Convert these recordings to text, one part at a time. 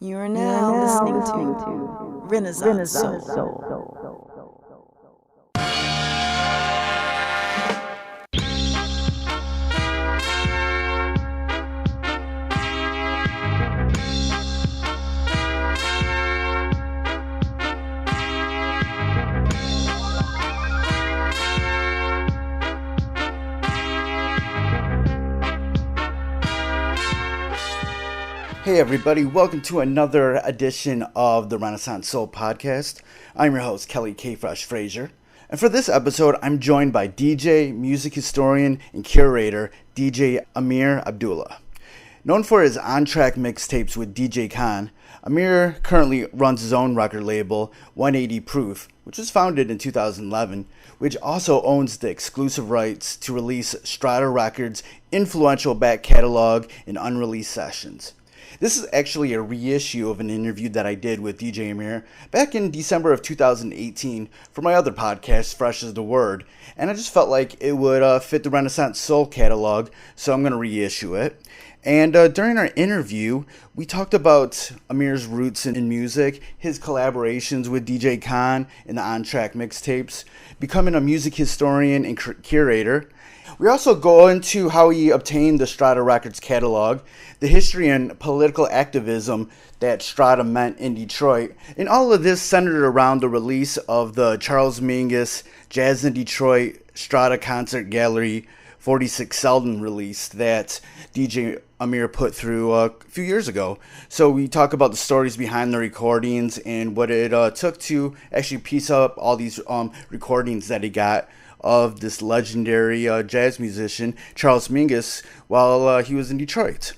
You are now listening to Renaissance Soul. Hey everybody, welcome to another edition of the Renaissance Soul podcast. I'm your host, Kelly K. Fresh Frazier. And for this episode, I'm joined by DJ, music historian, and curator, DJ Amir Abdullah. Known for his on-track mixtapes with DJ Kon, Amir currently runs his own record label, 180 Proof, which was founded in 2011, which also owns the exclusive rights to release Strata Records' influential back catalog and unreleased sessions. This is actually a reissue of an interview that I did with DJ Amir back in December of 2018 for my other podcast, Fresh as the Word, and I just felt like it would fit the Renaissance Soul catalog, so I'm going to reissue it. And during our interview, we talked about Amir's roots in music, his collaborations with DJ Kon in the on-track mixtapes, becoming a music historian and curator. We also go into how he obtained the Strata Records catalog, the history and political activism that Strata meant in Detroit, and all of this centered around the release of the Charles Mingus Jazz in Detroit Strata Concert Gallery 46 Selden release that DJ Amir put through a few years ago. So we talk about the stories behind the recordings and what it took to actually piece up all these recordings that he got of this legendary jazz musician, Charles Mingus, while he was in Detroit.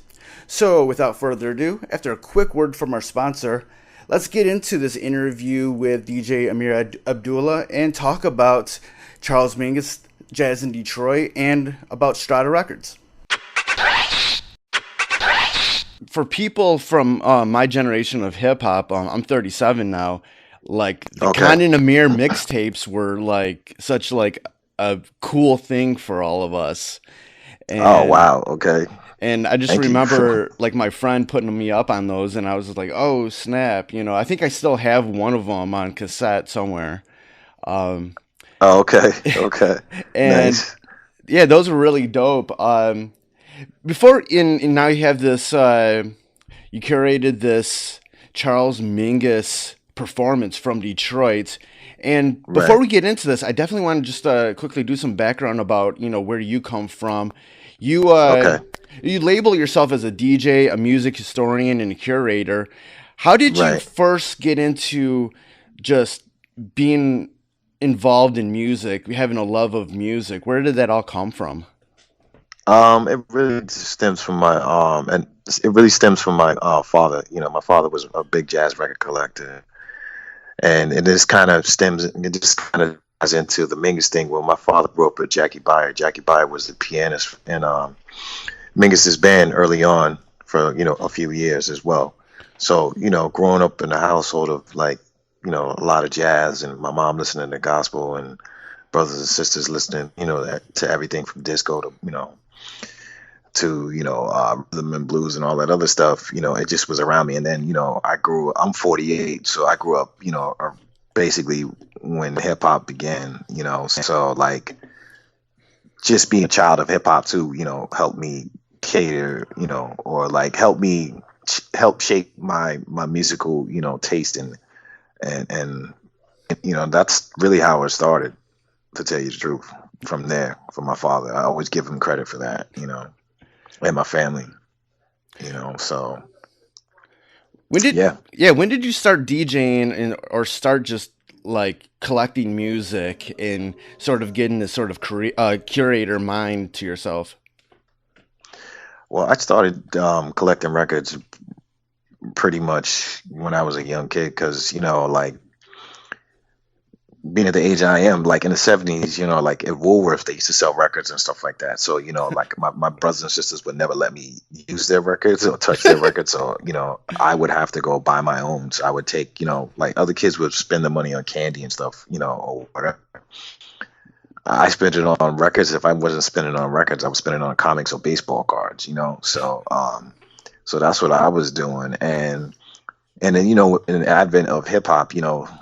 So without further ado, after a quick word from our sponsor, let's get into this interview with DJ Amir Abdullah and talk about Charles Mingus Jazz in Detroit and about Strata Records. For people from my generation of hip-hop, I'm 37 now, like the Kon and Amir mixtapes were like such like a cool thing for all of us. And, oh wow, okay. And I just remember like my friend putting me up on those, and I was like, oh snap, you know. I think I still have one of them on cassette somewhere. Oh, okay. And nice. Yeah, those were really dope. Before now you have this. You curated this Charles Mingus performance from Detroit. And before we get into this, I definitely want to just quickly do some background about, you know, where you come from. You you label yourself as a DJ, a music historian, and a curator. How did you first get into just being involved in music, having a love of music? Where did that all come from? It really stems from my father. You know, my father was a big jazz record collector. And it just kind of ties into the Mingus thing. Well, my father grew up with Jackie Beyer. Jackie Beyer was the pianist in Mingus's band early on for, you know, a few years as well. So, you know, growing up in a household of like, you know, a lot of jazz and my mom listening to gospel and brothers and sisters listening, you know, to everything from disco to, you know, rhythm and blues and all that other stuff, you know, it just was around me. And then, you know, I'm 48, so I grew up, you know, basically when hip hop began, you know, so like just being a child of hip hop too, you know, helped me cater, you know, or like help shape my musical, you know, taste and, you know, that's really how it started, to tell you the truth. From there, from my father, I always give him credit for that, you know. And my family, you know, so. When did you start DJing or start just like collecting music and sort of getting this sort of curator mind to yourself? Well, I started collecting records pretty much when I was a young kid because, you know, like being at the age I am, like in the 70s, you know, like at Woolworth, they used to sell records and stuff like that. So, you know, like my brothers and sisters would never let me use their records or touch their records. So, you know, I would have to go buy my own. So I would take, you know, like other kids would spend the money on candy and stuff, you know, or whatever. I spent it on records. If I wasn't spending on records, I was spending on comics or baseball cards, you know. So, so that's what I was doing. And And then, in the advent of hip hop,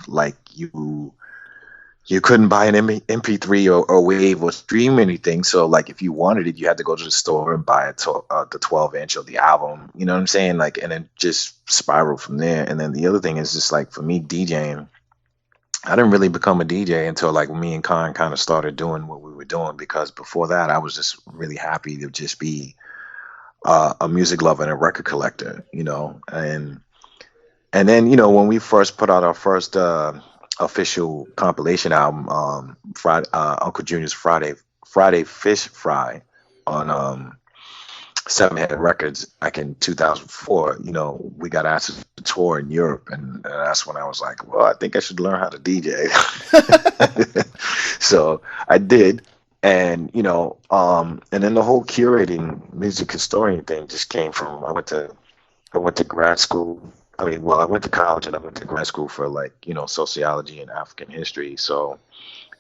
like you couldn't buy an MP3 or Wave or stream anything. So like if you wanted it, you had to go to the store and buy the 12-inch or the album. You know what I'm saying? Like, and then just spiral from there. And then the other thing is just like for me DJing, I didn't really become a DJ until like me and Kon kind of started doing what we were doing, because before that I was just really happy to just be a music lover and a record collector, and then, when we first put out our first official compilation album, Friday, Uncle Junior's Friday Fish Fry on Seven Head Records back in 2004, we got asked to tour in Europe, and that's when I was like, well, I think I should learn how to DJ. So I did, and and then the whole curating music historian thing just came from I went to grad school. I mean, well, I went to college and I went to grad school for like, sociology and African history. So,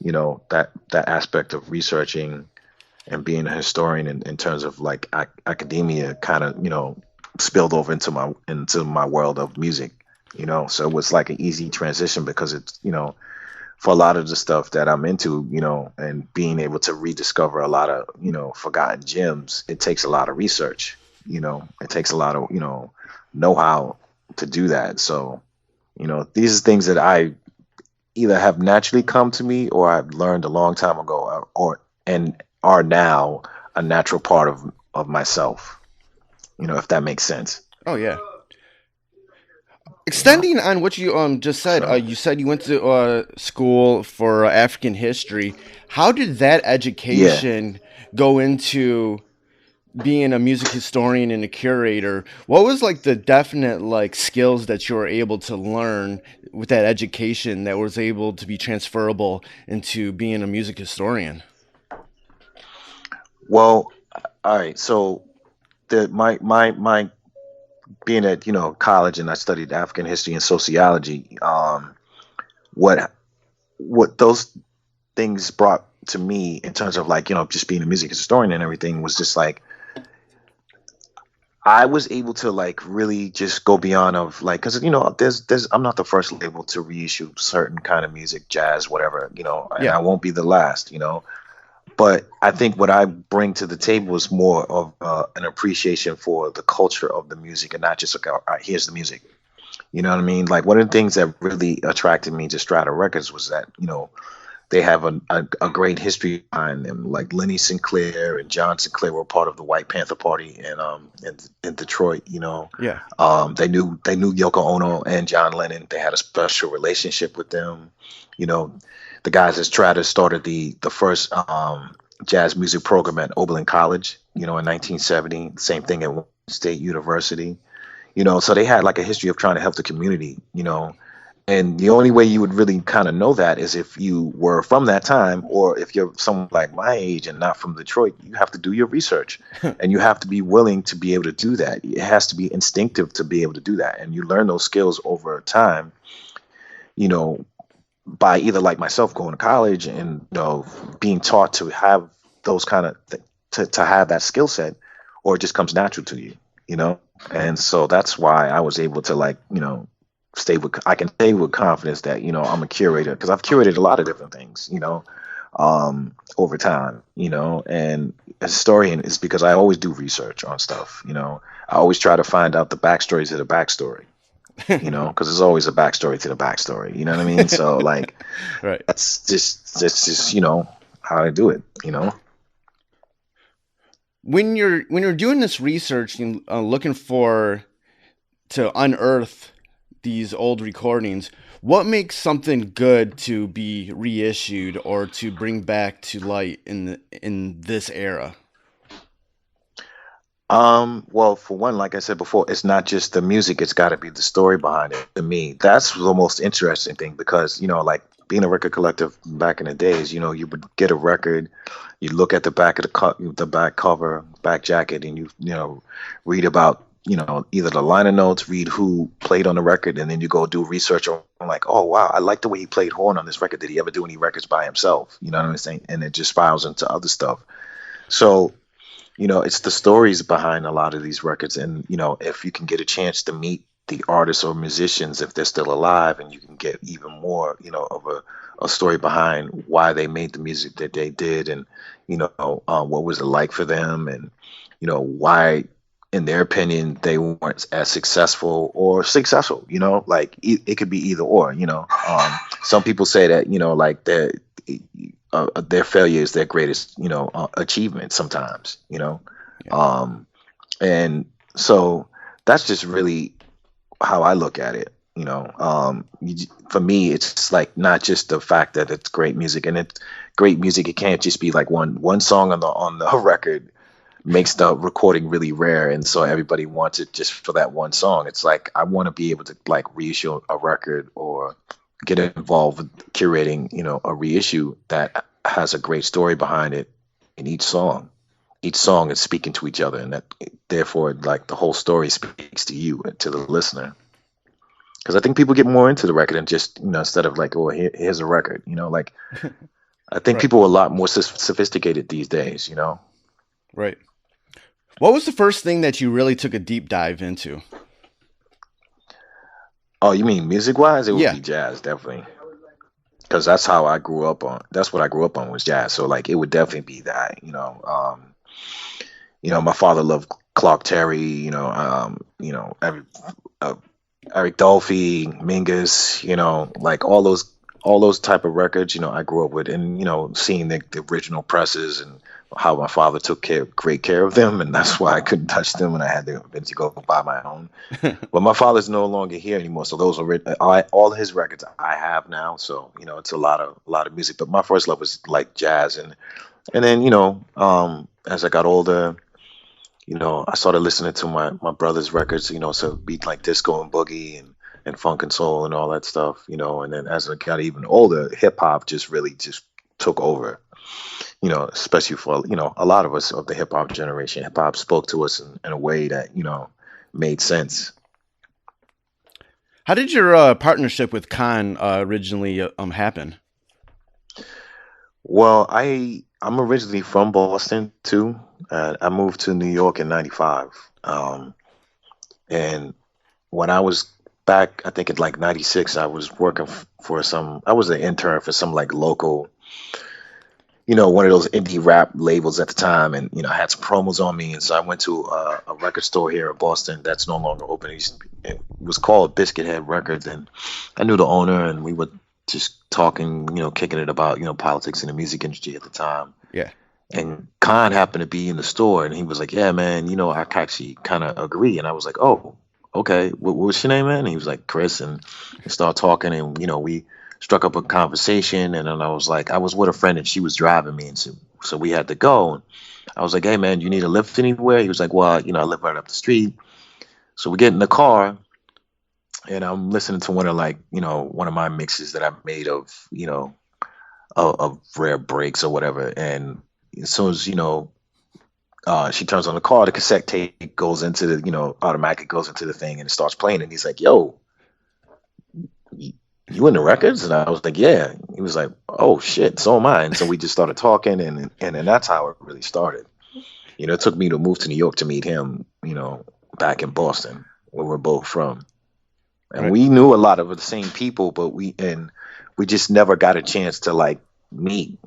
that aspect of researching and being a historian in terms of like academia kind of, spilled over into my world of music, so it was like an easy transition because it's, for a lot of the stuff that I'm into, and being able to rediscover a lot of, forgotten gems, it takes a lot of research, it takes a lot of, know-how to do that. So, these are things that I either have naturally come to me or I've learned a long time ago, and are now a natural part of myself, if that makes sense. Oh yeah. Extending on what you just said, you said you went to school for African history. How did that education go into being a music historian and a curator? What was like the definite like skills that you were able to learn with that education that was able to be transferable into being a music historian? Well, all right. So my being at college, and I studied African history and sociology. What those things brought to me in terms of like just being a music historian and everything was just like I was able to like really just go beyond of like, because there's I'm not the first label to reissue certain kind of music, jazz, whatever, and I won't be the last, but I think what I bring to the table is more of an appreciation for the culture of the music, and not just like, all right, here's the music. You know what I mean? Like one of the things that really attracted me to Strata Records was that, they have a great history behind them. Like Lenny Sinclair and John Sinclair were part of the White Panther Party in Detroit. Yeah. They knew Yoko Ono and John Lennon. They had a special relationship with them. The guys at Strata started the first jazz music program at Oberlin College. In 1970. Same thing at State University. So they had like a history of trying to help the community. And the only way you would really kind of know that is if you were from that time, or if you're someone like my age and not from Detroit, you have to do your research and you have to be willing to be able to do that. It has to be instinctive to be able to do that. And you learn those skills over time, by either like myself going to college and, being taught to have those kind of, to have that skill set, or it just comes natural to you, And so that's why I was able to like, I can say with confidence that, I'm a curator, because I've curated a lot of different things, over time, and a historian is because I always do research on stuff, I always try to find out the backstory to the backstory, because there's always a backstory to the backstory, you know what I mean? So like, Right. that's just, how I do it, When you're doing this research and looking to unearth these old recordings, what makes something good to be reissued or to bring back to light in this era? Well, for one, like I said before, it's not just the music, it's got to be the story behind it. To me, that's the most interesting thing, because, like being a record collector back in the days, you would get a record, you look at the back of the back cover, back jacket, and you read about, either the liner notes, read who played on the record, and then you go do research on like, oh wow, I like the way he played horn on this record. Did he ever do any records by himself? You know what I'm saying? And it just spirals into other stuff. So, it's the stories behind a lot of these records, and if you can get a chance to meet the artists or musicians if they're still alive, and you can get even more, of a story behind why they made the music that they did, and what was it like for them, and why, in their opinion, they weren't as successful or successful. Like it could be either or. Some people say that like their failure is their greatest achievement sometimes. Yeah. And so that's just really how I look at it. For me, it's just like not just the fact that it's great music, and it's great music. It can't just be like one song on the record makes the recording really rare, and so everybody wants it just for that one song. It's like I want to be able to like reissue a record or get involved with curating, a reissue that has a great story behind it in each song. Each song is speaking to each other, and that therefore, like the whole story speaks to you and to the listener. Because I think people get more into the record and just, instead of like, oh, here's a record, like I think Right. people are a lot more sophisticated these days, Right. What was the first thing that you really took a deep dive into? Oh, you mean music wise? It would Yeah. be jazz, definitely. Because that's how I grew up on. That's what I grew up on was jazz. So like, it would definitely be that, my father loved Clark Terry, Eric Dolphy, Mingus, like all those type of records, I grew up with, and seeing the original presses and how my father took great care of them, and that's why I couldn't touch them, and I had to eventually go buy my own. But my father's no longer here anymore, so those are all his records I have now. So it's a lot of music. But my first love was like jazz, and then as I got older, I started listening to my brother's records, so beat like disco and boogie and funk and soul and all that stuff, and then as I got even older, hip hop just really just took over, especially for, a lot of us of the hip hop generation. Hip hop spoke to us in a way that, made sense. How did your partnership with Kon originally happen? Well, I'm originally from Boston too. I moved to New York in '95, and when I was back, I think in like '96, I was working I was an intern for some like local, one of those indie rap labels at the time, and I had some promos on me, and so I went to a record store here in Boston that's no longer open. It was called Biscuit Head Records, and I knew the owner, and we were just talking, kicking it about, politics in the music industry at the time. Yeah. And Khan happened to be in the store, and he was like, yeah, man, I actually kind of agree. And I was like, oh, okay. What's your name, man? And he was like, Chris. And we started talking, and, we struck up a conversation. And then I was like, I was with a friend, and she was driving me. And so we had to go. And I was like, hey, man, you need a lift anywhere? He was like, well, I live right up the street. So we get in the car, and I'm listening to one of my mixes that I made of, of rare breaks or whatever. And as soon as, she turns on the car, the cassette tape goes into the, automatically goes into the thing, and it starts playing. And he's like, yo, you in the records? And I was like, yeah. He was like, oh shit, so am I. And so we just started talking, and that's how it really started. It took me to move to New York to meet him, back in Boston, where we're both from. And Right. we knew a lot of the same people, but we just never got a chance to like meet,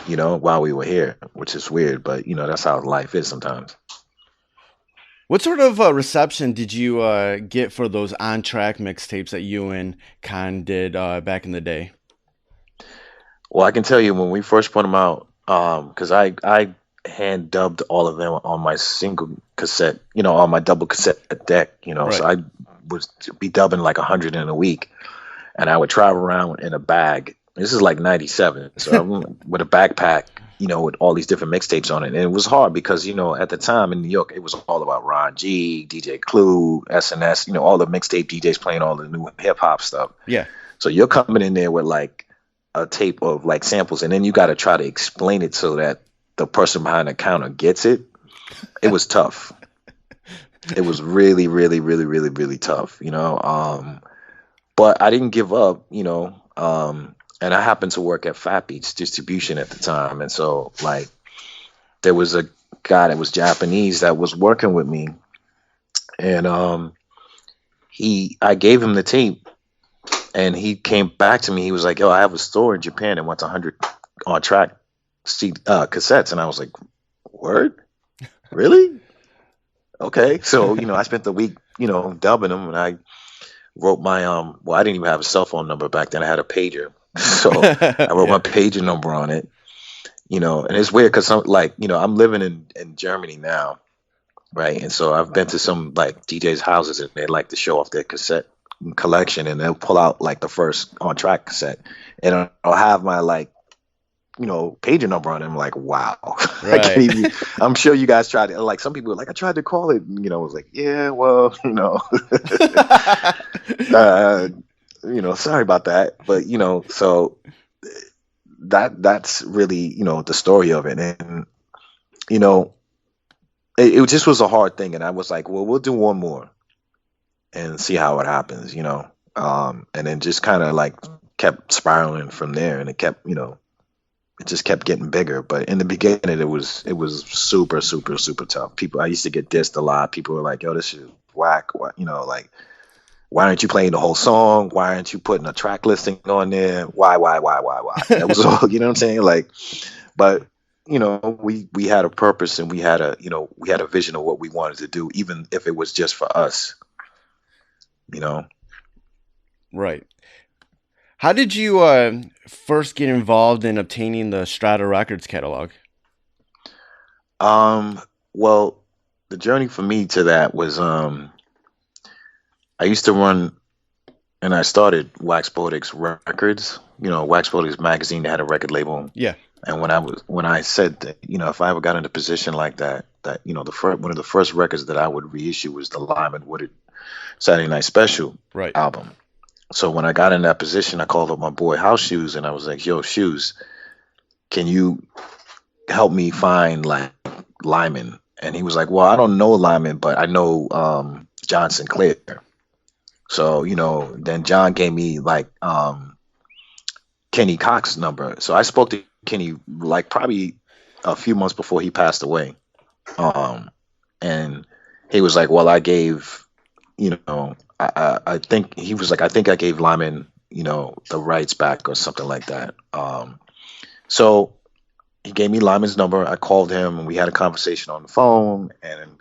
while we were here, which is weird, but that's how life is sometimes. What sort of reception did you get for those on-track mixtapes that you and Kon did back in the day? Well, I can tell you when we first put them out, because I hand dubbed all of them on my single cassette, on my double cassette deck, Right. so I would be dubbing like 100 in a week, and I would travel around in a bag. This is like '97, so I'm with a backpack, with all these different mixtapes on it. And it was hard because, at the time in New York, it was all about Ron G, DJ Clue, SNS, all the mixtape DJs playing all the new hip hop stuff. Yeah. So you're coming in there with like a tape of like samples, and then you got to try to explain it so that the person behind the counter gets it. It was tough. It was really, really, really, really, really tough, but I didn't give up, and I happened to work at Fat Beats Distribution at the time. And so like there was a guy that was Japanese that was working with me, and I gave him the tape, and he came back to me. He was like, "Yo, I have a store in Japan that wants 100 on track cassettes," and I was like, "Word, really? Okay." So I spent the week dubbing them, and I wrote my well, I didn't even have a cell phone number back then. I had a pager, so I wrote my pager number on it. And it's weird because I'm living in Germany now, right? And so I've been to some like DJs' houses, and they like to show off their cassette collection, and they'll pull out like the first on track cassette, and I'll have my pager number on it. I'm like, wow. I Right. can't even, I'm sure you guys tried it. Like some people were like, I tried to call it, I was like, yeah, well, sorry about that. But so that's really, the story of it. And it just was a hard thing. And I was like, well, we'll do one more and see how it happens, and then just kind of like kept spiraling from there, and it kept, it just kept getting bigger. But in the beginning, it was super, super, super tough. I used to get dissed a lot. People were like, yo, this is whack. What, like, why aren't you playing the whole song? Why aren't you putting a track listing on there? Why? That was all, you know what I'm saying? Like, but we had a purpose, and we had a vision of what we wanted to do, even if it was just for us. Right. How did you first get involved in obtaining the Strata Records catalog? Well, the journey for me to that was I used to run, and I started Wax Poetics Records. Wax Poetics magazine that had a record label. Yeah. And when I said that, if I ever got in a position like that, one of the first records that I would reissue was the Lyman Wooded Saturday Night Special album. So when I got in that position, I called up my boy House Shoes, and I was like, yo, Shoes, can you help me find like Lyman? And he was like, well, I don't know Lyman, but I know John Sinclair. So, then John gave me like Kenny Cox's number. So I spoke to Kenny like probably a few months before he passed away. And he was like, well, I gave, I think he was like, I think I gave Lyman, the rights back or something like that. So he gave me Lyman's number. I called him, and we had a conversation on the phone. And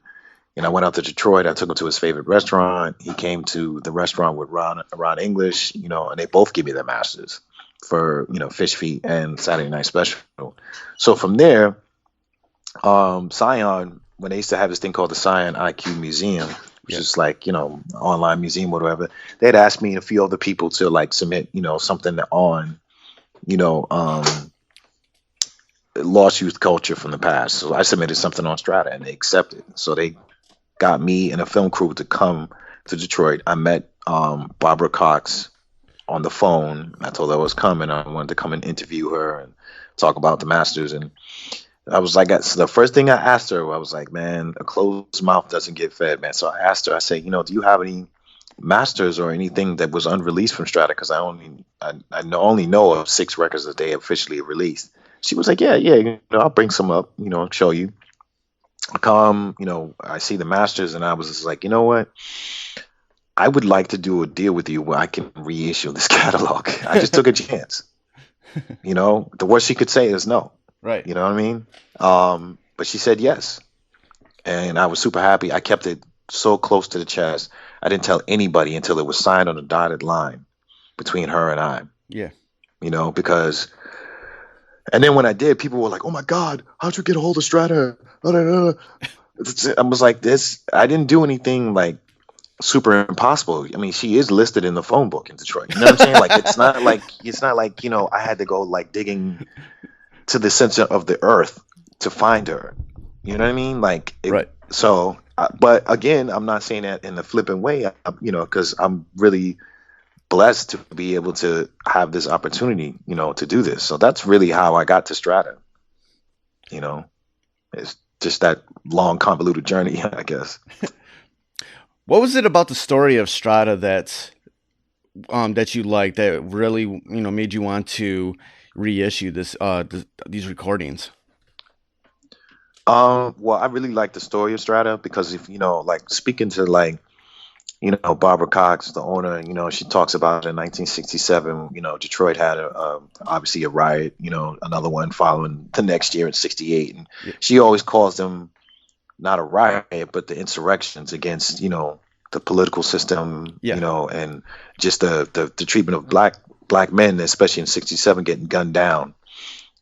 I went out to Detroit. I took him to his favorite restaurant. He came to the restaurant with Ron English, and they both gave me their masters for, Fish Feet and Saturday Night Special. So from there, Scion, when they used to have this thing called the Scion IQ Museum, which is like, online museum or whatever, they'd asked me and a few other people to like submit, something on, lost youth culture from the past. So I submitted something on Strata, and they accepted. So they got me and a film crew to come to Detroit. I met Barbara Cox on the phone. I told her I was coming. I wanted to come and interview her and talk about the masters. And I was like, so the first thing I asked her, I was like, man, a closed mouth doesn't get fed, man. So I asked her, I said, do you have any masters or anything that was unreleased from Strata? Because I only know of 6 records that they officially released. She was like, yeah, I'll bring some up, show you. Come, I see the masters, and I was just like, you know what? I would like to do a deal with you where I can reissue this catalog. I just took a chance. The worst she could say is no. Right. You know what I mean? But she said yes. And I was super happy. I kept it so close to the chest. I didn't tell anybody until it was signed on a dotted line between her and I. Yeah. Because, and then when I did, people were like, oh my God, how'd you get a hold of Strata? I was like, I didn't do anything like super impossible. I mean, she is listed in the phone book in Detroit. You know what I'm saying? Like, it's not like, I had to go like digging to the center of the earth to find her. You know what I mean? Like, right. So, but again, I'm not saying that in a flippant way, because I'm really blessed to be able to have this opportunity, to do this. So that's really how I got to Strata. It's just that long, convoluted journey, I guess. What was it about the story of Strata that you liked that really, made you want to reissue these recordings? Well, I really like the story of Strata because if like speaking to like Barbara Cox, the owner, she talks about in 1967, Detroit had obviously a riot, another one following the next year in 68. And Yeah. she always calls them not a riot, but the insurrections against, the political system, Yeah. and just the treatment of black men, especially in 67, getting gunned down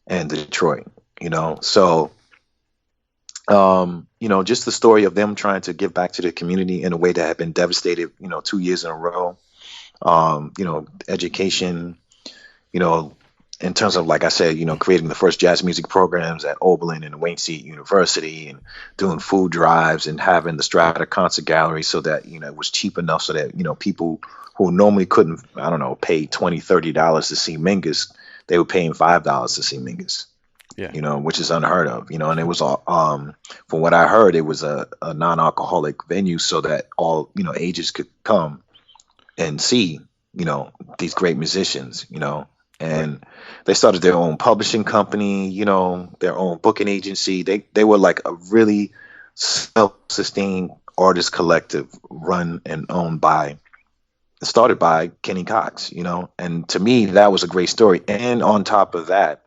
in Detroit, So, just the story of them trying to give back to the community in a way that had been devastated, 2 years in a row. Education, you know, in terms of, like I said, creating the first jazz music programs at Oberlin and Wayne State University, and doing food drives and having the Strata Concert Gallery so that, it was cheap enough so that, people who normally couldn't, I don't know, pay $20-$30 to see Mingus, they were paying $5 to see Mingus. Yeah. Which is unheard of, and it was all, from what I heard, it was a non-alcoholic venue so that all, ages could come and see, these great musicians, and they started their own publishing company, their own booking agency. They were like a really self-sustained artist collective run and owned started by Kenny Cox, and to me, that was a great story. And on top of that,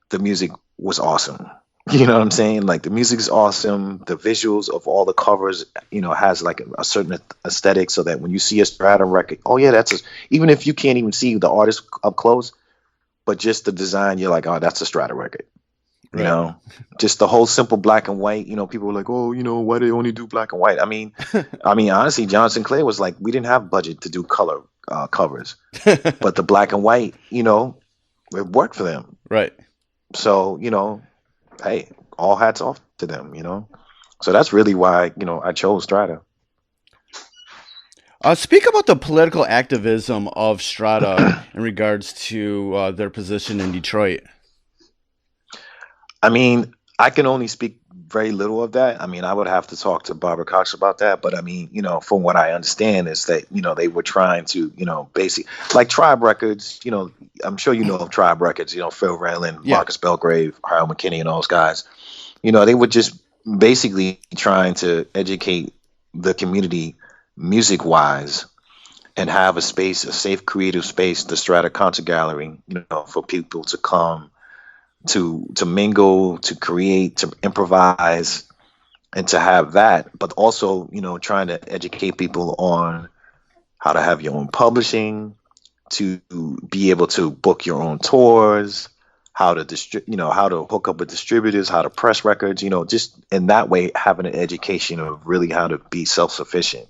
the music was awesome. You know what I'm saying? Like, the music is awesome. The visuals of all the covers, has like a certain aesthetic, so that when you see a Strata record, oh yeah, even if you can't even see the artist up close, but just the design, you're like, oh, that's a Strata record. Right. Just the whole simple black and white. People were like, oh, why do they only do black and white? I mean, honestly, John Sinclair was like, we didn't have budget to do color covers, but the black and white, it worked for them. Right. So, hey, all hats off to them, So that's really why, I chose Strata. Speak about the political activism of Strata in regards to their position in Detroit. I mean, I can only speak very little of that. I mean, I would have to talk to Barbara Cox about that. But I mean, from what I understand is that, they were trying to, basically, like Tribe Records, I'm sure you know of Tribe Records, Phil Rayland, Yeah. Marcus Belgrave, Harold McKinney, and all those guys. They were just basically trying to educate the community music-wise and have a space, a safe, creative space, the Strata Concert Gallery, for people to come to mingle, to create, to improvise, and to have that, but also, trying to educate people on how to have your own publishing, to be able to book your own tours, how to how to hook up with distributors, how to press records, just in that way, having an education of really how to be self-sufficient.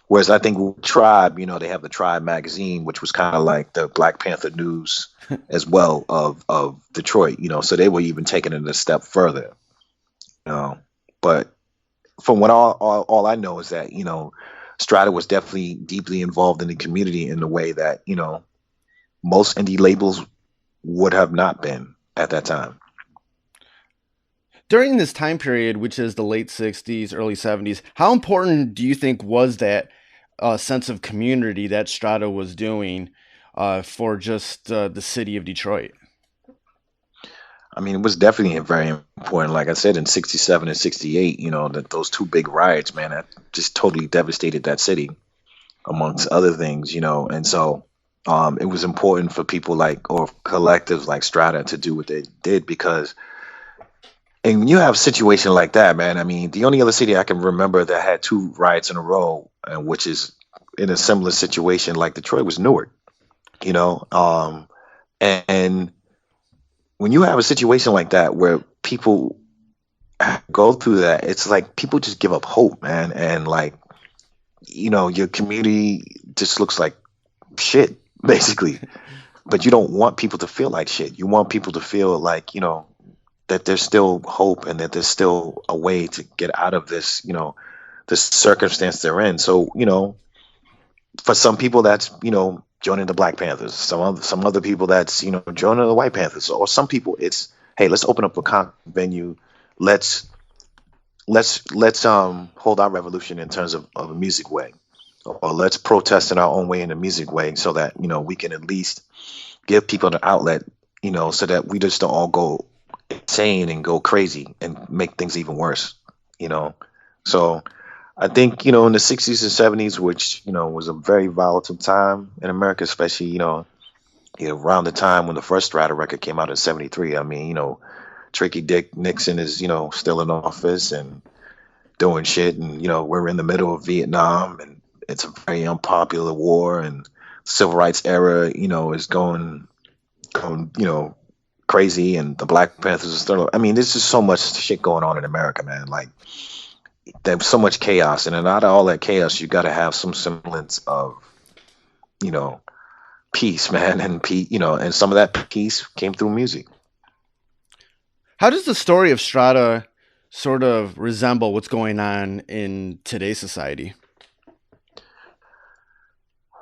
Whereas I think with Tribe, they have the Tribe magazine, which was kind of like the Black Panther news as well of Detroit, so they were even taking it a step further. But from what all I know is that, Strata was definitely deeply involved in the community in the way that, most indie labels would have not been at that time. During this time period, which is the late 60s, early 70s, how important do you think was that sense of community that Strata was doing for just the city of Detroit? I mean, it was definitely very important. Like I said, in 67 and 68, that those two big riots, man, that just totally devastated that city, amongst other things, and so it was important for people or collectives like Strata to do what they did, because and when you have a situation like that, man, I mean, the only other city I can remember that had two riots in a row, which is in a similar situation like Detroit, was Newark, and when you have a situation like that where people go through that, it's like people just give up hope, man. And your community just looks like shit, basically. But you don't want people to feel like shit. You want people to feel like, that there's still hope and that there's still a way to get out of this, this circumstance they're in. So, for some people that's, joining the Black Panthers. Some other people that's, joining the White Panthers. Or some people it's, hey, let's open up a concert venue. Let's hold our revolution in terms of a music way. Or let's protest in our own way in a music way, so that, we can at least give people an outlet, so that we just don't all go insane and go crazy and make things even worse, So I think, you know, in the 60s and 70s, which, you know, was a very volatile time in America, especially, around the time when the first Strata record came out in 73. I mean, Tricky Dick Nixon is, still in office and doing shit. And, we're in the middle of Vietnam, and it's a very unpopular war. And civil rights era, is going, crazy. And the Black Panthers are still, I mean, there's just so much shit going on in America, man. Like, there's so much chaos. And out of all that chaos, you got to have some semblance of, you know, peace, man. And and some of that peace came through music. How does the story of Strata sort of resemble what's going on in today's society?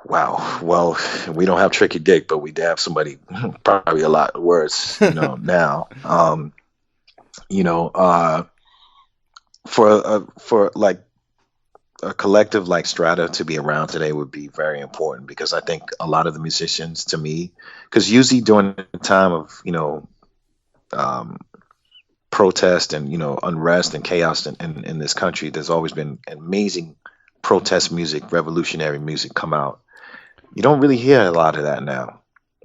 Wow. Well, we don't have Tricky Dick, but we have somebody probably a lot worse, now. For like a collective like Strata to be around today would be very important, because I think a lot of the musicians, to me, because usually during the time of protest and unrest and chaos in this country, there's always been amazing protest music, revolutionary music come out. You don't really hear a lot of that now.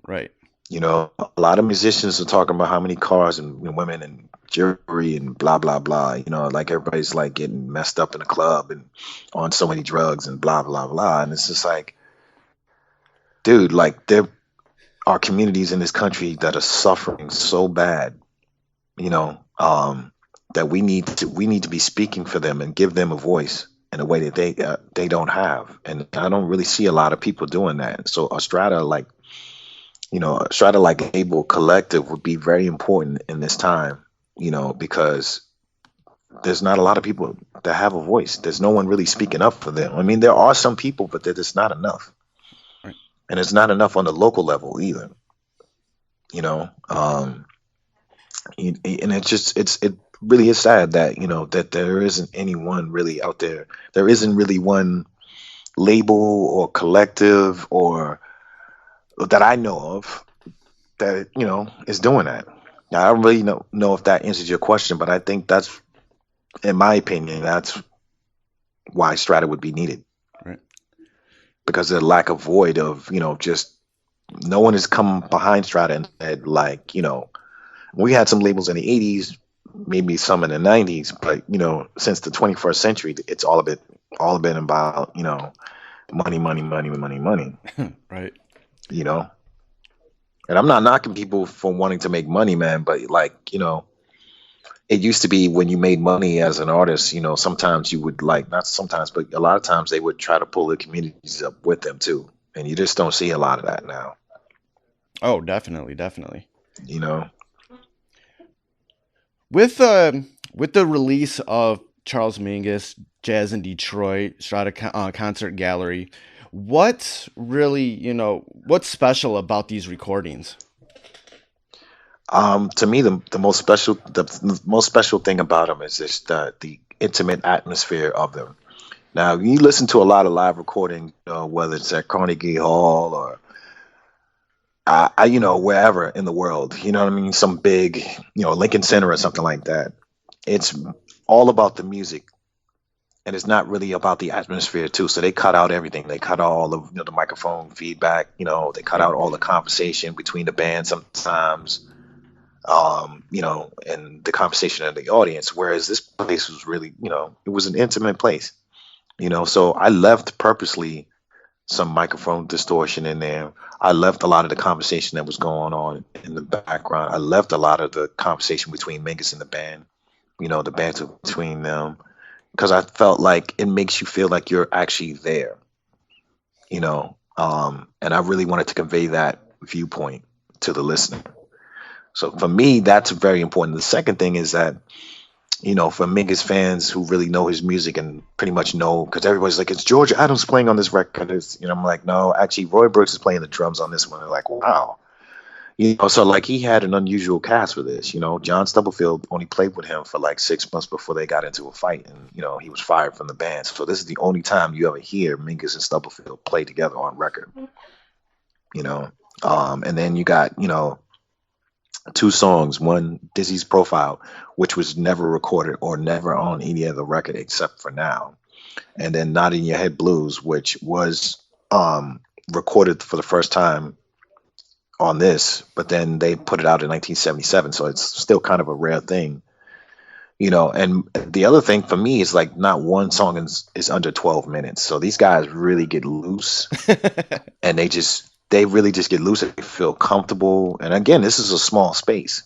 Right. A lot of musicians are talking about how many cars and women and jewelry and blah blah blah. Like everybody's like getting messed up in the club and on so many drugs and blah blah blah. And it's just like, dude, like there are communities in this country that are suffering so bad, that we need to be speaking for them and give them a voice in a way that they don't have. And I don't really see a lot of people doing that. So a Strata like label collective would be very important in this time, because there's not a lot of people that have a voice. There's no one really speaking up for them. I mean, there are some people, but there's not enough. Right. And it's not enough on the local level either. And it really is sad that, that there isn't anyone really out there. There isn't really one label or collective or that I know of that, is doing that. Now, I don't really know if that answers your question, but I think that's, in my opinion, that's why Strata would be needed. Right. Because of the lack of void of, just no one has come behind Strata and said, like, we had some labels in the 80s, maybe some in the 90s, but, since the 21st century, it's all been about, money, money, money, money, money. Right. And I'm not knocking people for wanting to make money, man, but like, it used to be when you made money as an artist, sometimes you would like, not sometimes, but a lot of times they would try to pull the communities up with them too. And you just don't see a lot of that now. Oh, definitely. With the release of Charles Mingus Jazz in Detroit, Strata Concert Gallery, what's really, what's special about these recordings? To me, the most special thing about them is just the intimate atmosphere of them. Now, you listen to a lot of live recording, whether it's at Carnegie Hall or wherever in the world, you know what I mean? Some big, Lincoln Center or something like that. It's all about the music, and it's not really about the atmosphere too. So they cut out everything. They cut out all of the microphone feedback. They cut out all the conversation between the band sometimes, and the conversation of the audience. Whereas this place was really, it was an intimate place. So I left purposely some microphone distortion in there. I left a lot of the conversation that was going on in the background. I left a lot of the conversation between Mingus and the band, the banter between them, because I felt like it makes you feel like you're actually there, and I really wanted to convey that viewpoint to the listener. So for me, that's very important. The second thing is that, for Mingus fans who really know his music and pretty much know, because everybody's like, it's George Adams playing on this record. I'm like, no, actually, Roy Brooks is playing the drums on this one. They're like, wow. So like he had an unusual cast for this. John Stubblefield only played with him for like 6 months before they got into a fight, and he was fired from the band. So this is the only time you ever hear Mingus and Stubblefield play together on record. And then you got two songs. One, Dizzy's Profile, which was never recorded or never on any other record except for Now. and then Not in Your Head Blues, which was recorded for the first time on this, but then they put it out in 1977, so it's still kind of a rare thing, you know. And the other thing for me is like not one song is under 12 minutes, so these guys really get loose, and they really just get loose and they feel comfortable. And again, this is a small space,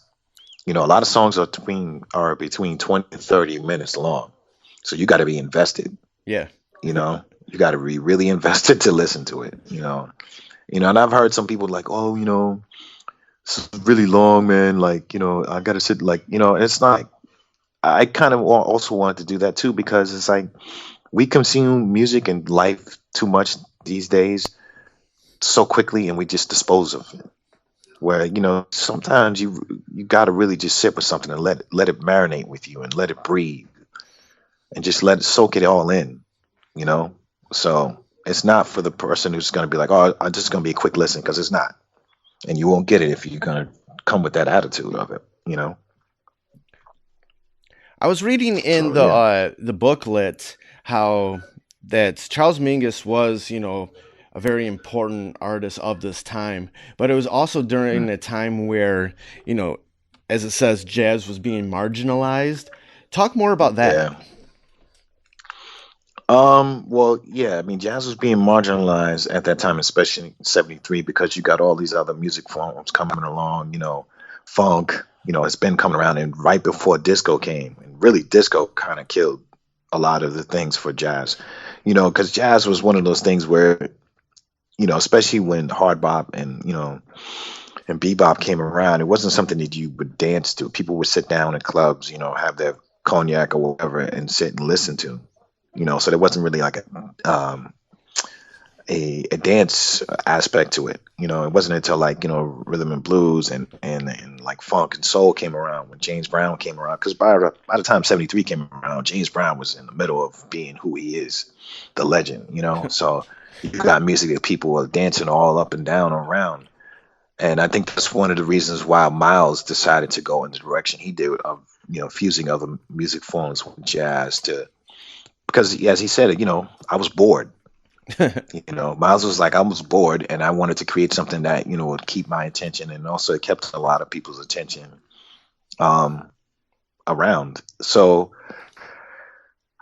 you know. A lot of songs are between 20 and 30 minutes long, so you got to be invested. Yeah. You know, you got to be really invested to listen to it, you know. You know, and I've heard some people like, oh, you know, it's really long, man. Like, you know, I got to sit, like, you know, it's not. I kind of also wanted to do that too, because it's like we consume music and life too much these days so quickly, and we just dispose of it. Where, you know, sometimes you got to really just sit with something and let it marinate with you and let it breathe and just let it soak it all in, you know. So it's not for the person who's going to be like, oh, I'm just going to be a quick listen, because it's not. And you won't get it if you're going to come with that attitude of it, you know. I was reading in the booklet how that Charles Mingus was, you know, a very important artist of this time, but it was also during a time where, you know, as it says, jazz was being marginalized. Talk more about that. Yeah. Well, yeah, I mean, jazz was being marginalized at that time, especially in 73, because you got all these other music forms coming along, you know, funk, you know, it's been coming around, and right before disco came, and really disco kind of killed a lot of the things for jazz, you know, because jazz was one of those things where, you know, especially when hard bop and, you know, and bebop came around, it wasn't something that you would dance to. People would sit down in clubs, you know, have their cognac or whatever and sit and listen to. You know, so there wasn't really like a dance aspect to it. You know, it wasn't until like, you know, rhythm and blues and like funk and soul came around, when James Brown came around. Because by the time 73 came around, James Brown was in the middle of being who he is, the legend, you know. So you got music that people are dancing all up and down around. And I think that's one of the reasons why Miles decided to go in the direction he did of, you know, fusing other music forms with jazz because as he said, you know, I was bored. You know, Miles was like, I was bored, and I wanted to create something that, you know, would keep my attention, and also it kept a lot of people's attention around. So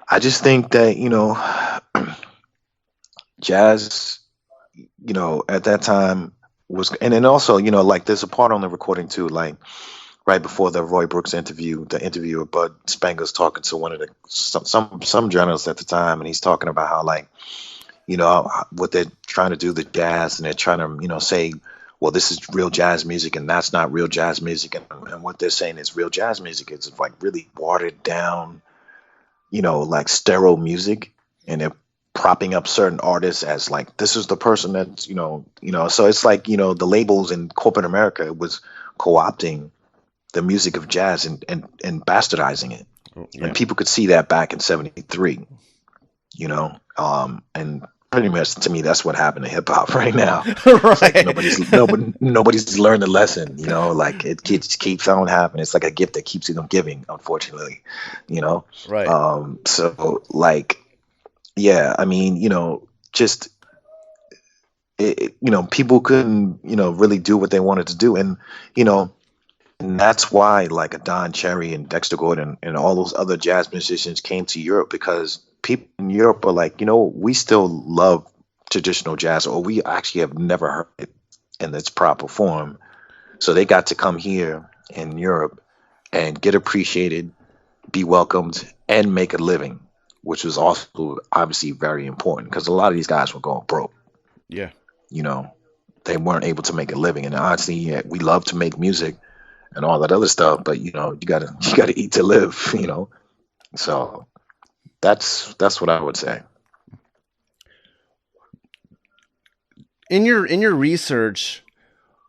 I just think that, you know, jazz, you know, at that time was, and then also, you know, like there's a part on the recording too, like right before the Roy Brooks interview, the interview of Bud Spanger's talking to one of the some journalists at the time, and he's talking about how, like, you know, what they're trying to do the jazz, and they're trying to, you know, say, well, this is real jazz music, and that's not real jazz music, and what they're saying is real jazz music. It's like really watered down, you know, like sterile music, and they're propping up certain artists as like, this is the person that's, you know. So it's like, you know, the labels in corporate America was co-opting the music of jazz and bastardizing it. Yeah. And people could see that back in 73, you know, and pretty much to me, that's what happened to hip hop right now. Right. Like nobody's learned the lesson, you know, like it keeps on happening. It's like a gift that keeps on giving, unfortunately, you know? Right. So like, yeah, I mean, you know, just, you know, people couldn't, you know, really do what they wanted to do. And, you know, and that's why like a Don Cherry and Dexter Gordon and all those other jazz musicians came to Europe, because people in Europe are like, you know, we still love traditional jazz, or we actually have never heard it in its proper form. So they got to come here in Europe and get appreciated, be welcomed, and make a living, which was also obviously very important, because a lot of these guys were going broke. Yeah. You know, they weren't able to make a living. And honestly, yeah, we love to make music and all that other stuff, but you know, you gotta eat to live, you know. So that's what I would say. In your research,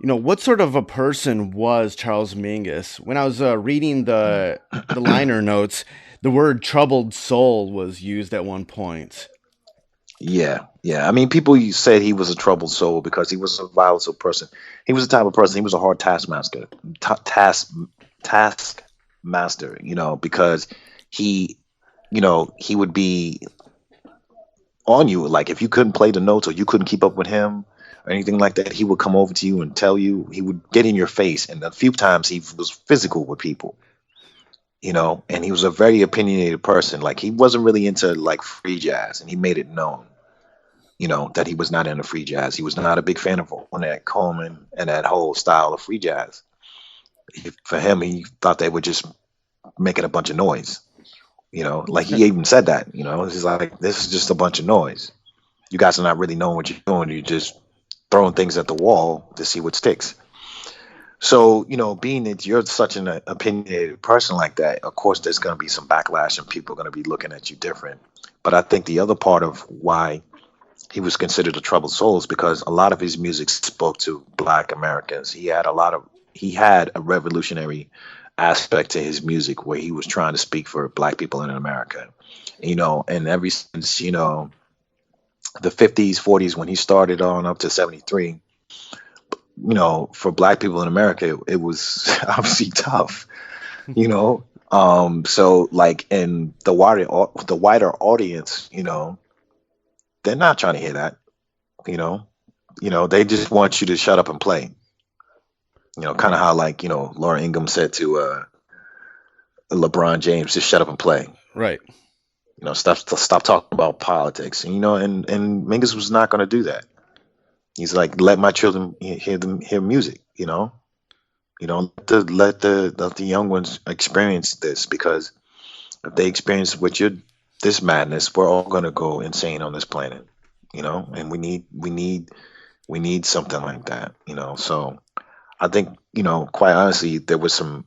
you know, what sort of a person was Charles Mingus? When I was reading the liner notes, the word troubled soul was used at one point. Yeah. I mean, people said he was a troubled soul because he was a volatile person. He was the type of person. He was a hard taskmaster, you know, because he, you know, he would be on you. Like if you couldn't play the notes or you couldn't keep up with him or anything like that, he would come over to you and tell you. He would get in your face, and a few times he was physical with people. And he was a very opinionated person. Like he wasn't really into like free jazz, and he made it known. That he was not into free jazz. He was not a big fan of Ornette Coleman and that whole style of free jazz. For him, he thought they were just making a bunch of noise. Like he even said that. He's like, this is just a bunch of noise. You guys are not really knowing what you're doing. You're just throwing things at the wall to see what sticks. So, being that you're such an opinionated person like that, of course, there's going to be some backlash and people are going to be looking at you different. But I think the other part of why he was considered a troubled soul is because a lot of his music spoke to Black Americans. He had a revolutionary aspect to his music where he was trying to speak for Black people in America. And ever since, the 50s, 40s, when he started on up to 73, for Black people in America, it was obviously tough, so like in the wider audience, they're not trying to hear that, they just want you to shut up and play, kind of how like, Laura Ingham said to LeBron James, just shut up and play. Right. Stop talking about politics. And Mingus was not going to do that. He's like, let my children hear music. Let the young ones experience this, because if they experience this madness, we're all going to go insane on this planet. And we need something like that. So I think quite honestly, there was some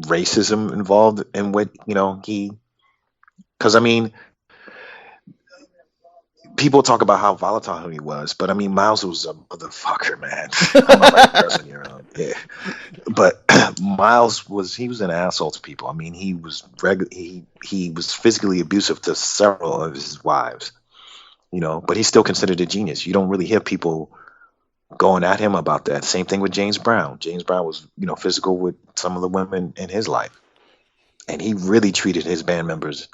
racism involved in what because I mean, people talk about how volatile he was, but I mean, Miles was a motherfucker, man. I'm the right person here. Yeah, but Miles was an asshole to people. I mean, he was he was physically abusive to several of his wives. But he's still considered a genius. You don't really hear people going at him about that. Same thing with James Brown. James Brown was physical with some of the women in his life, and he really treated his band members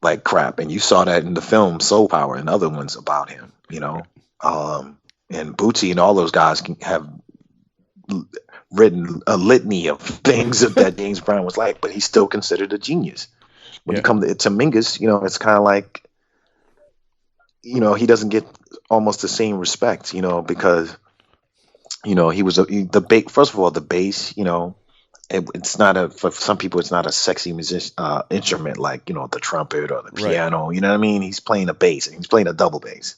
like crap. And you saw that in the film Soul Power and other ones about him, and Bootsy and all those guys have written a litany of things that James Brown was like, but he's still considered a genius. When you come to Mingus, it's kind of like, he doesn't get almost the same respect, because, he was first of all, the bass, it's not for some people, it's not a sexy instrument like, the trumpet or the piano, right. You know what I mean? He's playing a bass, and he's playing a double bass.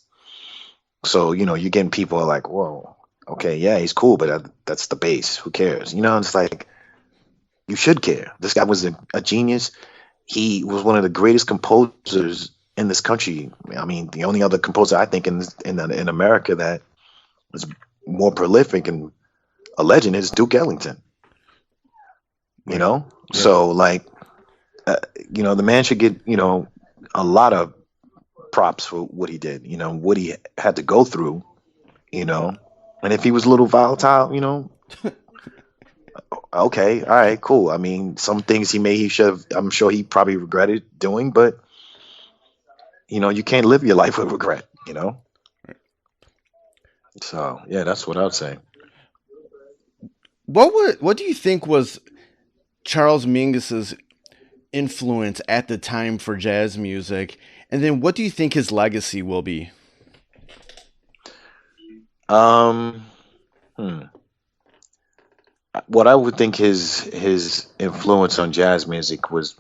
So, you're getting people like, whoa, okay, yeah, he's cool, but that's the bass. Who cares? It's like, you should care. This guy was a genius. He was one of the greatest composers in this country. I mean, the only other composer I think in America that is more prolific and a legend is Duke Ellington. So like, the man should get, a lot of props for what he did, what he had to go through, and if he was a little volatile, okay, all right, cool. I mean, some things I'm sure he probably regretted doing, but you can't live your life with regret, So yeah, that's what I would say. What do you think was Charles Mingus's influence at the time for jazz music, and then what do you think his legacy will be? What I would think his influence on jazz music was,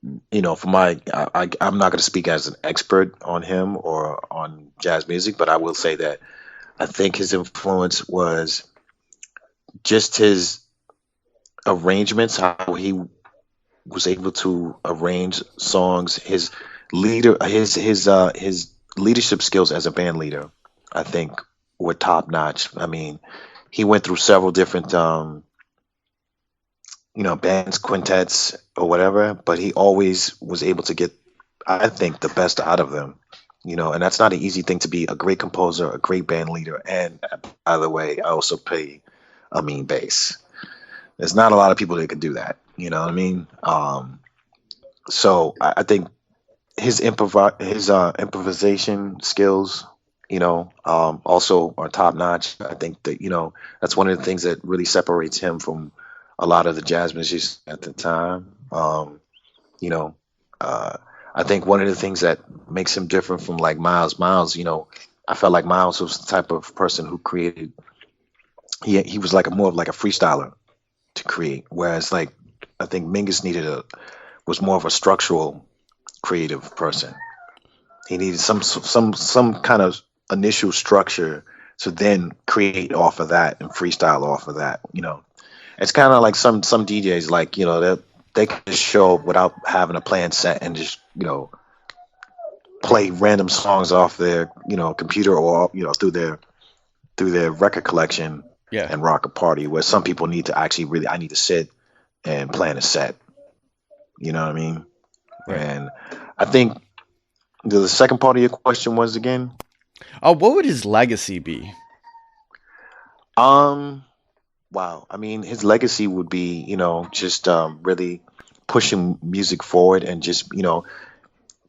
for I'm not going to speak as an expert on him or on jazz music, but I will say that I think his influence was just his arrangements, how he was able to arrange songs, his leadership skills as a band leader, I think, were top notch. I mean, he went through several different bands, quintets or whatever, but he always was able to get, I think, the best out of them. And that's not an easy thing to be a great composer, a great band leader, and by the way, I also play a mean bass. There's not a lot of people that could do that. You know what I mean? So I think his improvisation skills, also are top notch. I think that that's one of the things that really separates him from a lot of the jazz musicians at the time. You know, uh, I think one of the things that makes him different from like Miles, I felt like Miles was the type of person who created. He was like more of like a freestyler to create, whereas like I think Mingus was more of a structural creative person. He needed some kind of initial structure to then create off of that and freestyle off of that. It's kind of like some DJs, like they can just show up without having a planned set and just play random songs off their computer, or through their record collection, Yeah. and rock a party. Where some people need to actually really, I need to sit and plan a set. You know what I mean? Right. And I think the second part of your question was again. What would his legacy be? Wow. I mean, his legacy would be, just really pushing music forward, and just,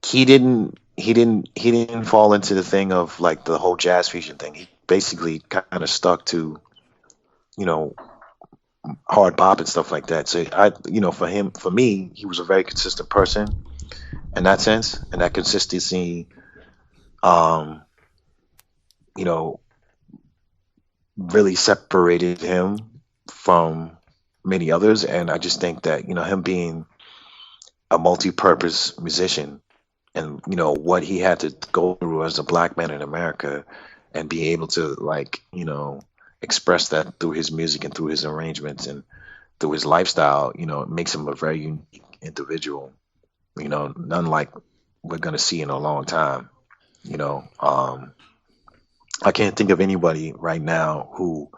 he didn't fall into the thing of like the whole jazz fusion thing. He basically kind of stuck to, you know, hard bop and stuff like that. So for me, he was a very consistent person in that sense, and that consistency, um, you know, really separated him from many others. And I just think that, him being a multi-purpose musician, and what he had to go through as a black man in America, and be able to like, express that through his music and through his arrangements and through his lifestyle, it makes him a very unique individual, none like we're going to see in a long time. you know um I can't think of anybody right now who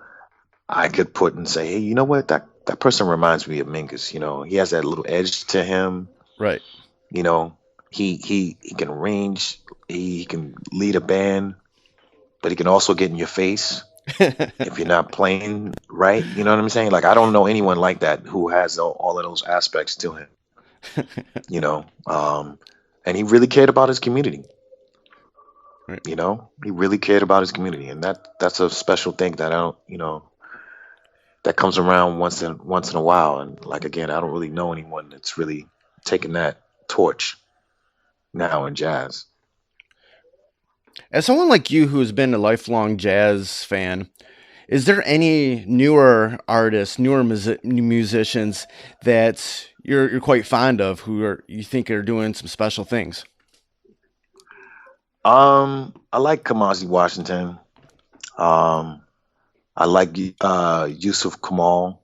I could put and say, hey, you know what, that person reminds me of Mingus. He has that little edge to him. Right. you know he can arrange, he can lead a band, but he can also get in your face if you're not playing right. You know what I'm saying? Like, I don't know anyone like that who has all of those aspects to him. you know and he really cared about his community. Right. He really cared about his community, and that's a special thing that I don't that comes around once in a while. And like, again, I don't really know anyone that's really taken that torch now in jazz. As someone like you who's been a lifelong jazz fan, is there any newer artists, newer musicians that you're quite fond of, you think are doing some special things? I like Kamasi Washington. um I like Yusuf Kamal.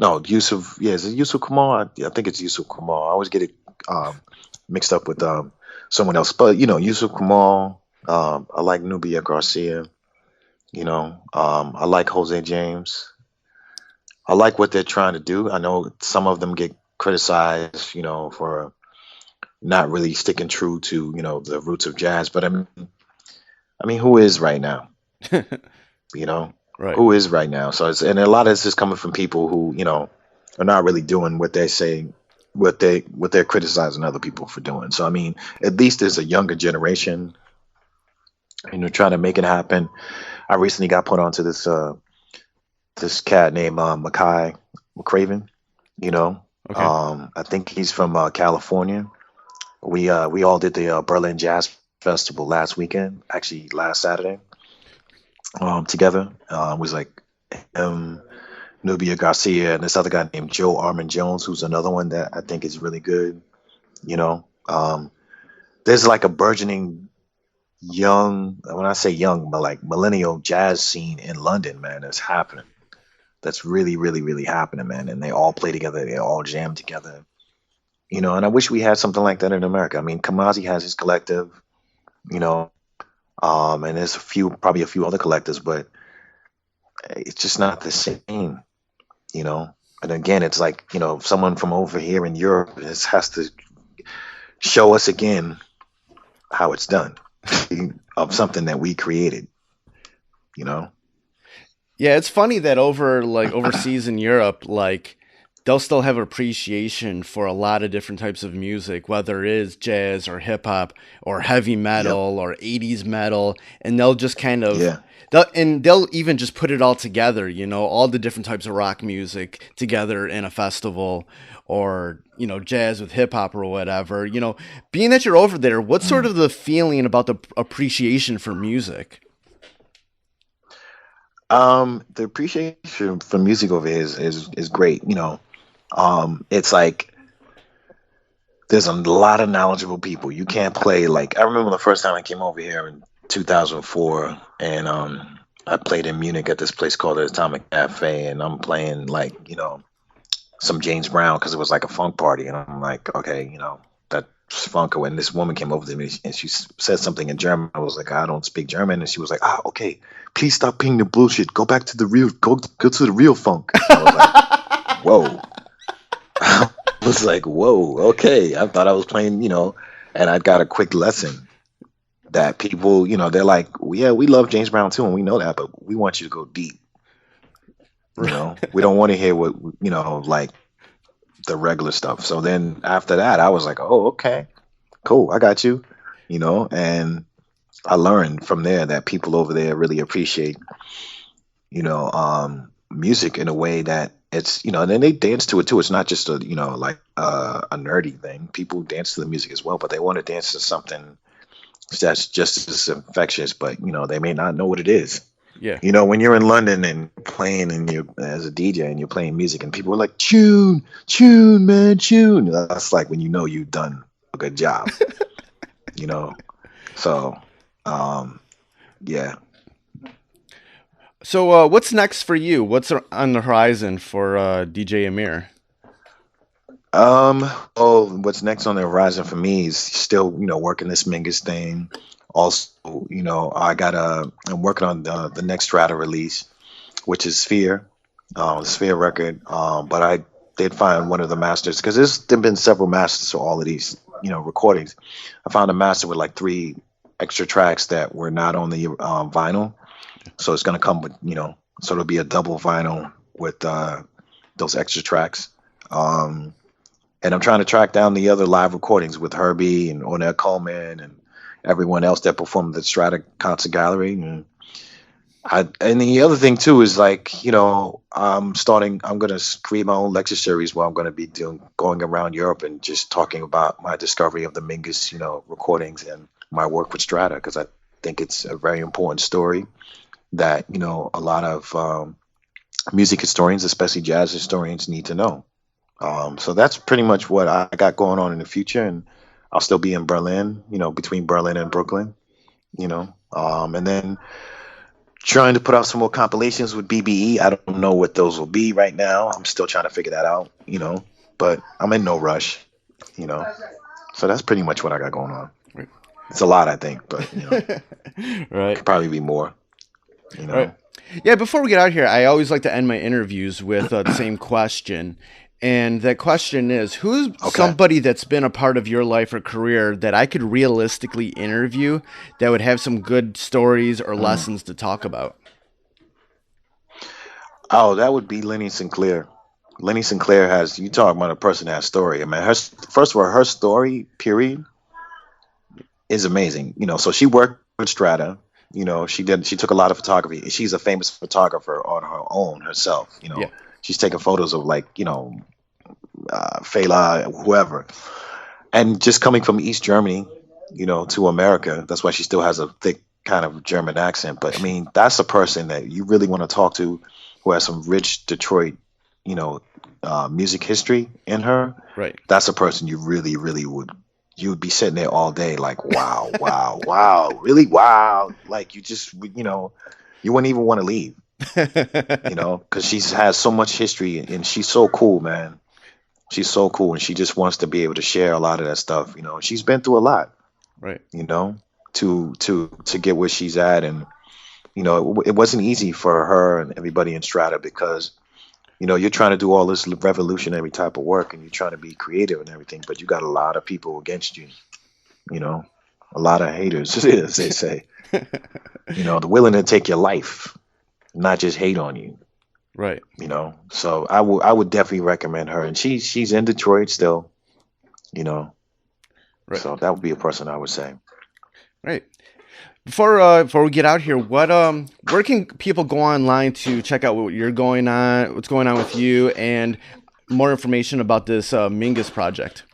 No, Yusuf. Yeah, is it Yusuf Kamal? I think it's Yusuf Kamal. I always get it mixed up with someone else. But Yusuf Kamal. I like Nubia Garcia. I like Jose James. I like what they're trying to do. I know some of them get criticized, for not really sticking true to the roots of jazz. But I mean, who is right now? You know, Right. who is right now? So and a lot of this is coming from people who are not really doing what they're saying, what they're criticizing other people for doing. So I mean, at least there's a younger generation, trying to make it happen. I recently got put onto this cat named Makai McCraven. Okay. I think he's from California. We all did the Berlin Jazz Festival last weekend, actually last Saturday, together. It was like Nubia Garcia and this other guy named Joe Armand Jones, who's another one that I think is really good. You know, there's like a burgeoning young, when I say young, but like millennial jazz scene in London, man, that's happening. That's really, really, really happening, man. And they all play together, they all jam together. And I wish we had something like that in America. I mean, Kamazi has his collective, you know, and there's probably a few other collectives, but it's just not the same, you know. And again, it's like, someone from over here in Europe has to show us again how it's done of something that we created, you know. Yeah, it's funny that overseas in Europe, like they'll still have appreciation for a lot of different types of music, whether it is jazz or hip hop or heavy Yep. metal or 80s metal, and they'll just kind of Yeah. they'll even just put it all together, all the different types of rock music together in a festival, or jazz with hip hop or whatever. Being that you're over there, what's sort of the feeling about the appreciation for music? The appreciation for music over here is great. It's like there's a lot of knowledgeable people. You can't play like I remember the first time I came over here in 2004, and I played in Munich at this place called the Atomic Cafe, and I'm playing like some James Brown because it was like a funk party, and I'm like, okay, that's funk. When this woman came over to me and she said something in German, I was like, I don't speak German, and she was like, okay, please stop being the bullshit. Go back to the real, go to the real funk. I was like, whoa. I was like, whoa, okay. I thought I was playing, and I got a quick lesson that people, they're like, yeah, we love James Brown too, and we know that, but we want you to go deep. We don't want to hear what, like the regular stuff. So then after that, I was like, oh, okay, cool. I got you, and I learned from there that people over there really appreciate, music in a way that it's, and then they dance to it too. It's not just a, like a nerdy thing. People dance to the music as well, but they want to dance to something that's just as infectious, but, they may not know what it is. Yeah. When you're in London and playing and you're as a DJ and you're playing music and people are like, tune, man, tune. That's like when you've done a good job, So, yeah. So what's next for you? What's on the horizon for DJ Amir? What's next on the horizon for me is still, working this Mingus thing. Also, I'm working on the next Strata release, which is Sphere record. But I did find one of the masters because there've been several masters for all of these, recordings. I found a master with like 3 extra tracks that were not on the vinyl. So it's going to come with, so it'll be a double vinyl with those extra tracks. And I'm trying to track down the other live recordings with Herbie and Ornette Coleman and everyone else that performed at the Strata Concert Gallery. And the other thing too is like, I'm going to create my own lecture series where I'm going to be going around Europe and just talking about my discovery of the Mingus, recordings and my work with Strata, because I think it's a very important story that, a lot of music historians, especially jazz historians, need to know. So that's pretty much what I got going on in the future. And I'll still be in Berlin, between Berlin and Brooklyn, and then trying to put out some more compilations with BBE. I don't know what those will be right now. I'm still trying to figure that out, but I'm in no rush, so that's pretty much what I got going on. Right. It's a lot, I think, but, right. Could probably be more, Right. Yeah. Before we get out here, I always like to end my interviews with the same question. And that question is, who's somebody that's been a part of your life or career that I could realistically interview that would have some good stories or lessons to talk about? Oh, that would be Lenny Sinclair. Lenny Sinclair you talk about a person that has story. I mean, first of all, her story, period, is amazing. So she worked with Strata. She took a lot of photography. She's a famous photographer on her own herself. Yeah. She's taking photos of like, Fela, whoever. And just coming from East Germany, to America, that's why she still has a thick kind of German accent. But I mean, that's a person that you really want to talk to who has some rich Detroit, music history in her. Right. That's a person you really, really you'd be sitting there all day like, wow, wow, really? Wow. Like you just, you wouldn't even want to leave. Because she has so much history and she's so cool, man. She's so cool, and she just wants to be able to share a lot of that stuff. She's been through a lot, right? To get where she's at, and it wasn't easy for her and everybody in Strata because you're trying to do all this revolutionary type of work, and you're trying to be creative and everything, but you got a lot of people against you. A lot of haters, as they say. They're willing to take your life, not just hate on you. Right. you know. So I would definitely recommend her, and she's in Detroit still, you know. Right. So that would be a person I would say. Right. Before we get out here, where can people go online to check out what's going on with you, and more information about this Mingus project?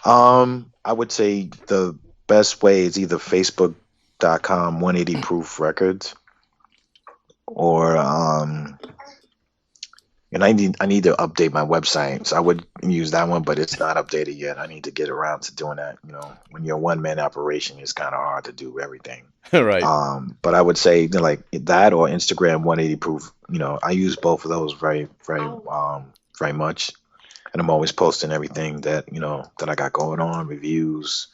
I would say the best way is either Facebook.com 180 Proof Records, or and I need to update my website. So I would use that one, but it's not updated yet. I need to get around to doing that. You know, when you're a one man operation, it's kind of hard to do everything. Right. But I would say, you know, like that or Instagram 180 Proof. You know, I use both of those very much, and I'm always posting everything that that I got going on, reviews.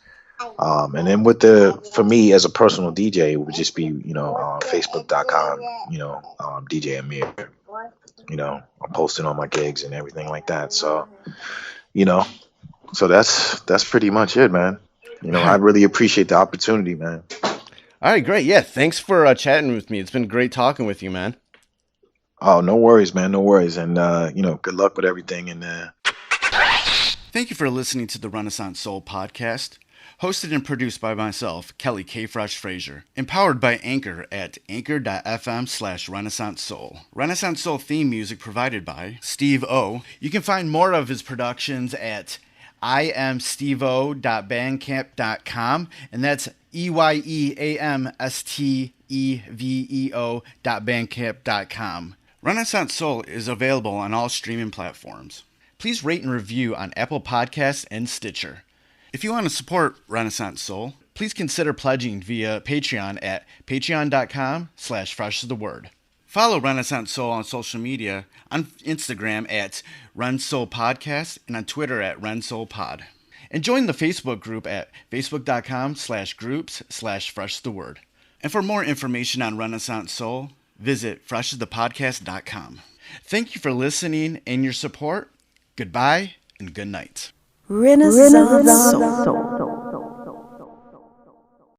And then for me as a personal DJ, it would just be Facebook.com, DJ Amir. I'm posting on my gigs and everything like that. So you know, so that's pretty much it, man. I really appreciate the opportunity, man. All right, great. Yeah, thanks for chatting with me. It's been great talking with you, man. Oh, no worries, man. No worries. And good luck with everything. And thank you for listening to the Renaissance Soul podcast. Hosted and produced by myself, Kelly K. Fresh Frazier. Empowered by Anchor at anchor.fm/Renaissance Soul. Renaissance Soul theme music provided by Steve O. You can find more of his productions at iamsteveo.bandcamp.com, and that's EYEAMSTEVEO.bandcamp.com. Renaissance Soul is available on all streaming platforms. Please rate and review on Apple Podcasts and Stitcher. If you want to support Renaissance Soul, please consider pledging via Patreon at patreon.com/freshastheword. Follow Renaissance Soul on social media, on Instagram at RenSoulPodcast and on Twitter at RenSoulPod. And join the Facebook group at facebook.com/groups/freshastheword. And for more information on Renaissance Soul, visit freshasthepodcast.com. Thank you for listening and your support. Goodbye and good night. Renaissance Soul.